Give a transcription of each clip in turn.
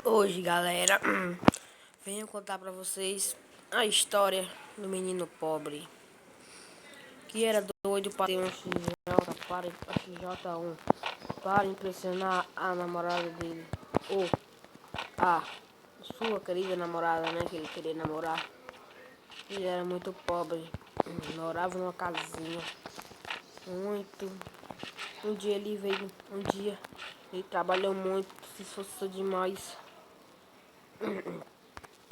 Hoje, galera, venho contar pra vocês a história do menino pobre que era doido para ter um XJ1 para impressionar a namorada dele, ou a sua querida namorada, né, que ele queria namorar. Ele era muito pobre, morava numa casinha muito. Um dia ele trabalhou muito, se esforçou demais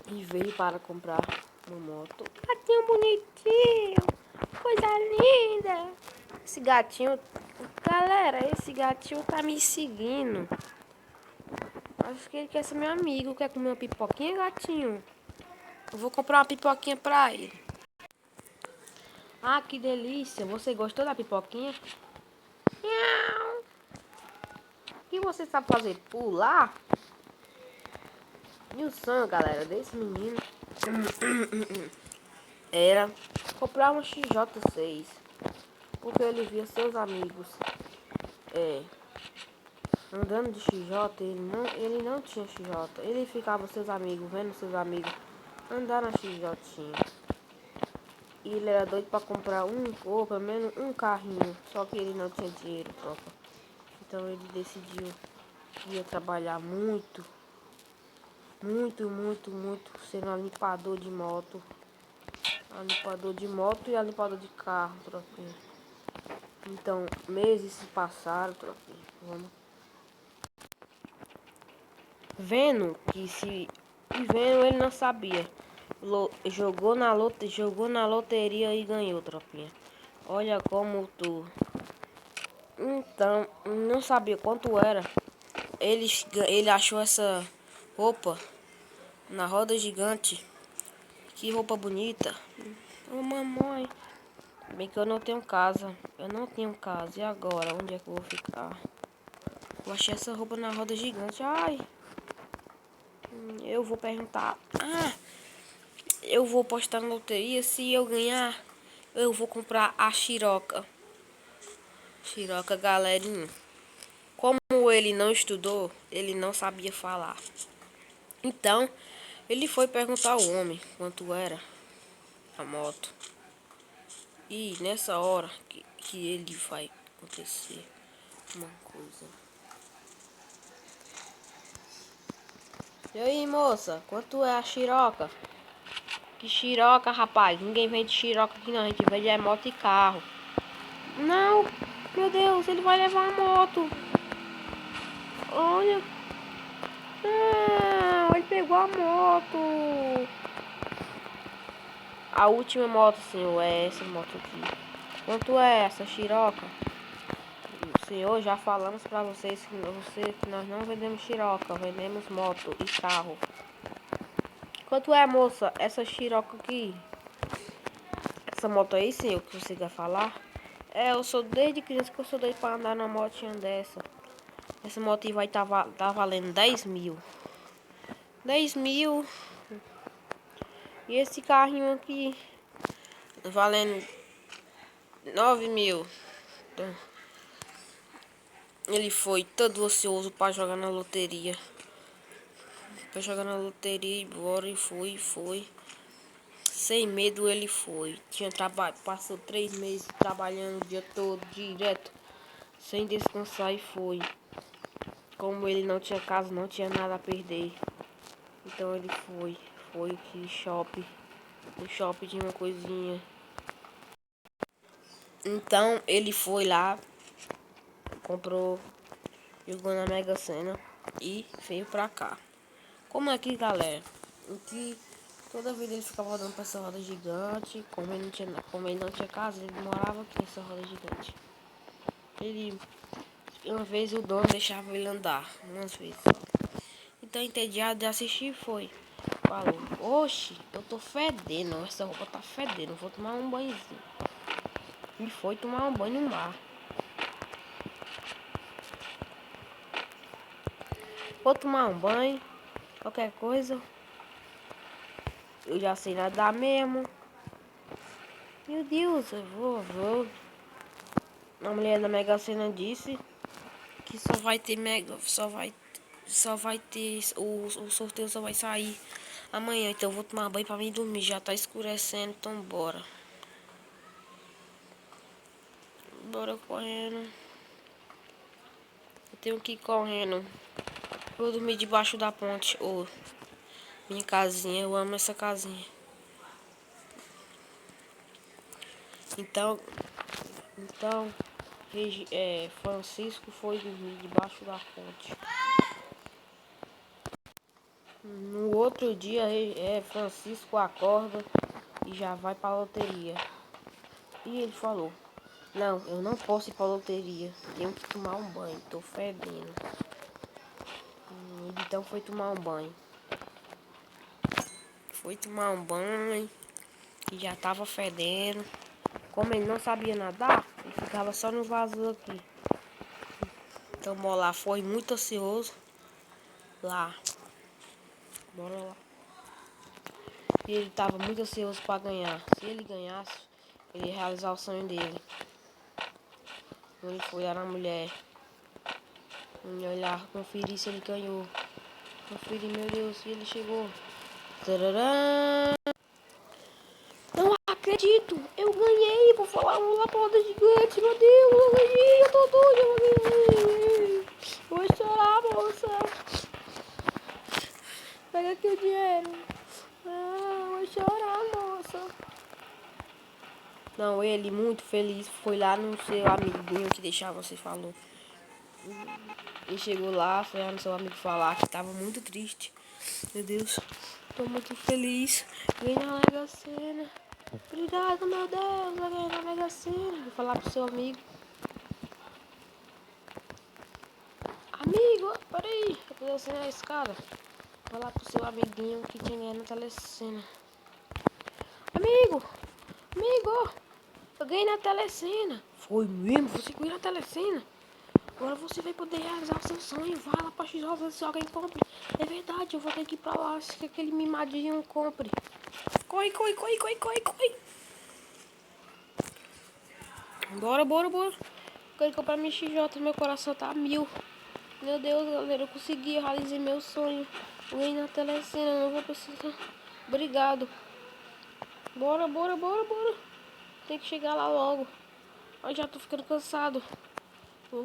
e veio para comprar uma moto. Gatinho bonitinho, coisa linda. Esse gatinho, galera, esse gatinho tá me seguindo. Acho que ele quer ser meu amigo. Quer comer uma pipoquinha, gatinho? Eu vou comprar uma pipoquinha pra ele. Ah, que delícia. Você gostou da pipoquinha? Miau. O que você sabe fazer? Pular? E o sonho, galera, desse menino era comprar uma XJ6, porque ele via seus amigos andando de XJ. Ele não tinha XJ, ele ficava com seus amigos, vendo seus amigos andar na XJ. E ele era doido para comprar ou pelo menos um carrinho, só que ele não tinha dinheiro, tropa. Então ele decidiu que ia trabalhar muito, sendo um limpador de moto. A limpador de moto e a limpador de carro, tropinha. Então, meses se passaram, tropinha. Vamos. Vendo que se... E vendo, ele não sabia. Jogou na loteria e ganhou, tropinha. Olha como tu... Então, não sabia quanto era. Ele achou essa roupa na roda gigante. Que roupa bonita. Ô, mamãe. Bem que eu não tenho casa. Eu não tenho casa. E agora? Onde é que eu vou ficar? Eu achei essa roupa na roda gigante. Ai. Eu vou perguntar. Eu vou postar na loteria. Se eu ganhar, eu vou comprar a Xiroca. Xiroca, galerinha. Como ele não estudou, ele não sabia falar. Então, ele foi perguntar ao homem quanto era a moto. E nessa hora que ele vai acontecer uma coisa. E aí, moça, quanto é a Xiroca? Que Xiroca, rapaz? Ninguém vende Xiroca aqui não, a gente vende moto e carro. Não, meu Deus, ele vai levar a moto. Olha. Não, ele pegou a moto. A última moto, senhor, é essa moto aqui. Quanto é essa Xiroca? Senhor, já falamos pra vocês que nós não vendemos Xiroca, vendemos moto e carro. Quanto é, moça, essa Xiroca aqui? Essa moto aí, senhor, que você quer falar? Eu sou desde criança que eu sou doido pra andar na motinha dessa. Essa moto aí vai tá valendo 10 mil. 10 mil. E esse carrinho aqui valendo 9 mil. Então, ele foi todo ocioso pra jogar na loteria. Pra jogar na loteria e bora, e foi. Sem medo ele foi. Tinha trabalho, passou 3 meses trabalhando o dia todo, direto, sem descansar e foi. Como ele não tinha casa, não tinha nada a perder. Então ele foi que shopping. No shopping tinha uma coisinha. Então ele foi lá, comprou, jogou na Mega Sena e veio pra cá. Como aqui, galera, aqui toda vez ele ficava rodando pra essa roda gigante. Como ele não tinha casa, ele morava aqui nessa roda gigante. Uma vez o dono deixava ele andar, umas vezes. Então, entediado de assistir, foi. Falou, oxe, eu tô fedendo, essa roupa tá fedendo, vou tomar um banhozinho. E foi tomar um banho no mar. Vou tomar um banho, qualquer coisa. Eu já sei nadar mesmo. Meu Deus, eu vou. A mulher da Mega Sena disse que só vai só vai ter, o sorteio só vai sair amanhã, então eu vou tomar banho pra mim dormir, já tá escurecendo, então bora. Bora correndo. Eu tenho que ir correndo. Vou dormir debaixo da ponte, ou minha casinha, eu amo essa casinha. Então, Francisco foi dormir debaixo da ponte. No outro dia, Francisco acorda e já vai pra loteria. E ele falou: não, eu não posso ir pra loteria. Tenho que tomar um banho, tô fedendo. Então foi tomar um banho. Foi tomar um banho e já tava fedendo. Como ele não sabia nadar, ele ficava só no vaso aqui. Então bora lá, foi muito ansioso. Lá. Bora lá. E ele tava muito ansioso pra ganhar. Se ele ganhasse, ele ia realizar o sonho dele. Ele foi lá na mulher. E olhar, conferir se ele ganhou. Conferir, meu Deus, se ele chegou. Tararã! Não acredito! Eu ganhei! Vou falar uma roda gigante! Meu Deus, eu ganhei! Eu tô doido! Eu ganhei! Vou chorar, moça! Pega aqui o dinheiro! Ah, vou chorar, moça! Não, ele muito feliz foi lá no seu amiguinho que deixava, você falou. Ele chegou lá, foi lá no seu amigo falar que tava muito triste. Meu Deus, tô muito feliz. Ganhei na Mega Sena. Obrigado, meu Deus, eu ganhei na Mega Sena. Vou falar pro seu amigo. Amigo, peraí, eu vou descer a escada. Vou falar pro seu amiguinho que tinha ganhado na Telecena. Amigo, amigo, eu ganhei na Telecena. Foi mesmo? Você ganhou na Telecena? Agora você vai poder realizar o seu sonho. Vai lá pra X-Jogos se alguém compre. É verdade, eu vou ter que ir pra lá se aquele mimadinho compre. Corre, corre, corre, corre, corre, corre. Bora, bora, bora. Quero comprar minha XJ, meu coração tá a mil. Meu Deus, galera, eu consegui, eu realizei meu sonho. Eu ganhei na Telecena, não vou precisar. Obrigado. Bora, bora, bora, bora. Tem que chegar lá logo. Eu já tô ficando cansado.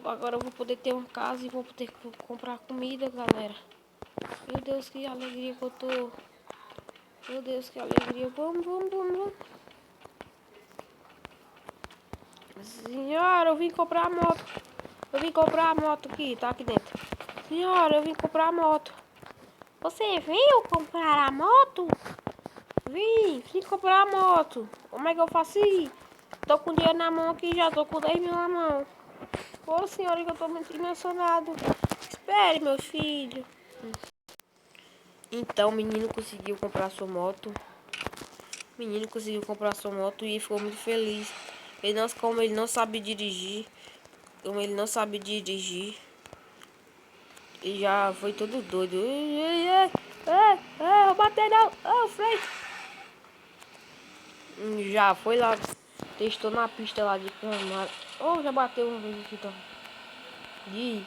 Agora eu vou poder ter uma casa e vou poder comprar comida, galera. Meu Deus, que alegria que eu tô. Meu Deus, que alegria. Vamos, vamos, vamos, vamos. Senhora, eu vim comprar a moto. Eu vim comprar a moto aqui, tá aqui dentro. Senhora, eu vim comprar a moto. Você veio comprar a moto? Vim comprar a moto. Como é que eu faço isso? Tô com dinheiro na mão aqui já, tô com 10 mil na mão. Ô senhora, que eu tô muito emocionado. Espere, meu filho. Então o menino conseguiu comprar sua moto. O menino conseguiu comprar sua moto e ficou muito feliz. Como ele não sabe dirigir, ele já foi todo doido. Vou bater não, freio. Já foi lá, testou na pista lá de Camara. Já bateu uma vez aqui, então. E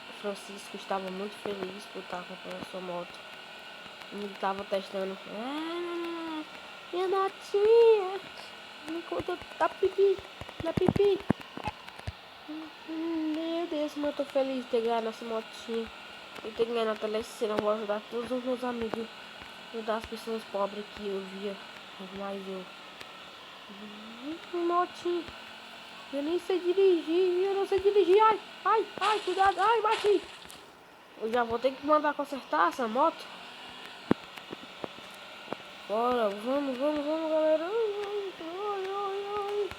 o Francisco estava muito feliz por estar comprando sua moto. Ele estava testando. Minha motinha. Me conta da pipi. Da pipi. Meu Deus, como eu tô feliz de ter ganhado essa motinha. Eu tenho ganhado na Telecena. Eu vou ajudar todos os meus amigos. Ajudar as pessoas pobres que eu via. Mas eu. Motinha. Eu nem sei dirigir. Eu não sei dirigir. Ai, ai, ai, cuidado. Ai, bati. Eu já vou ter que mandar consertar essa moto. Bora, vamos, vamos, vamos, galera. Ai, ai, ai.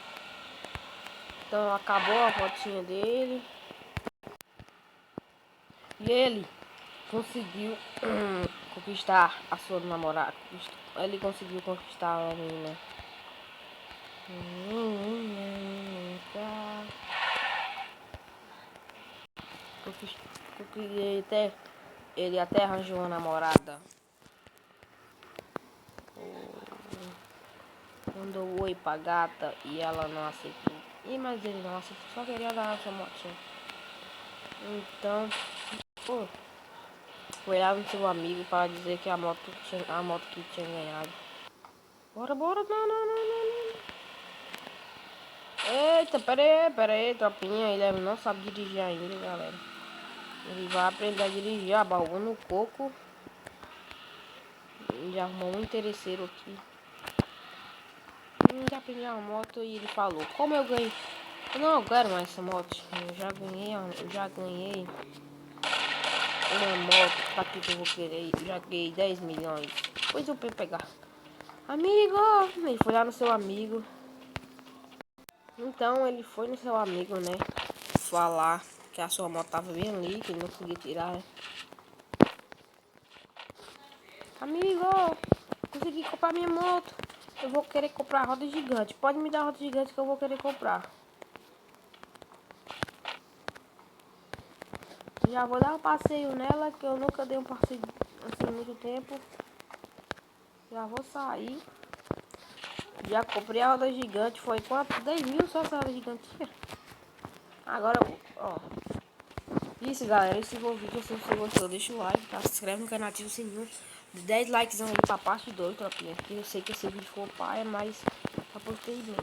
Então acabou a fotinha dele. E ele conseguiu conquistar a sua namorada. Ele conseguiu conquistar a menina. Ele até arranjou uma namorada. Mandou oi pra gata e ela não aceitou. Mas ele não aceitou, só queria dar essa motinha. Então, Foi lá no seu amigo para dizer que a moto que tinha ganhado. Bora, bora, não, não, não, não, não. Eita, pera aí, tropinha. Ele não sabe dirigir ainda, galera. Ele vai aprender a dirigir a baú no coco. Ele arrumou um interesseiro aqui. Já peguei a moto e ele falou, como eu ganhei. Eu não quero mais essa moto. Eu já ganhei uma moto. Pra que eu vou querer? Eu já ganhei 10 milhões. Depois eu vou pegar. Amigo! Ele foi lá no seu amigo. Então ele foi no seu amigo, né? Falar que a sua moto tava bem ali, que ele não conseguia tirar, né? Amigo, consegui comprar minha moto. Eu vou querer comprar a roda gigante. Pode me dar a roda gigante que eu vou querer comprar. Já vou dar um passeio nela, que eu nunca dei um passeio assim muito tempo. Já vou sair. Já comprei a roda gigante. Foi quanto? 10 mil só essa roda gigantinha. Agora, ó. Isso, galera. Esse foi o vídeo. Se você gostou, deixa o like, tá? Se inscreve no canal, ativa o sininho. 10 likes aí pra parte 2, tropinha. Porque eu sei que esse vídeo foi paia, mas eu postei bem.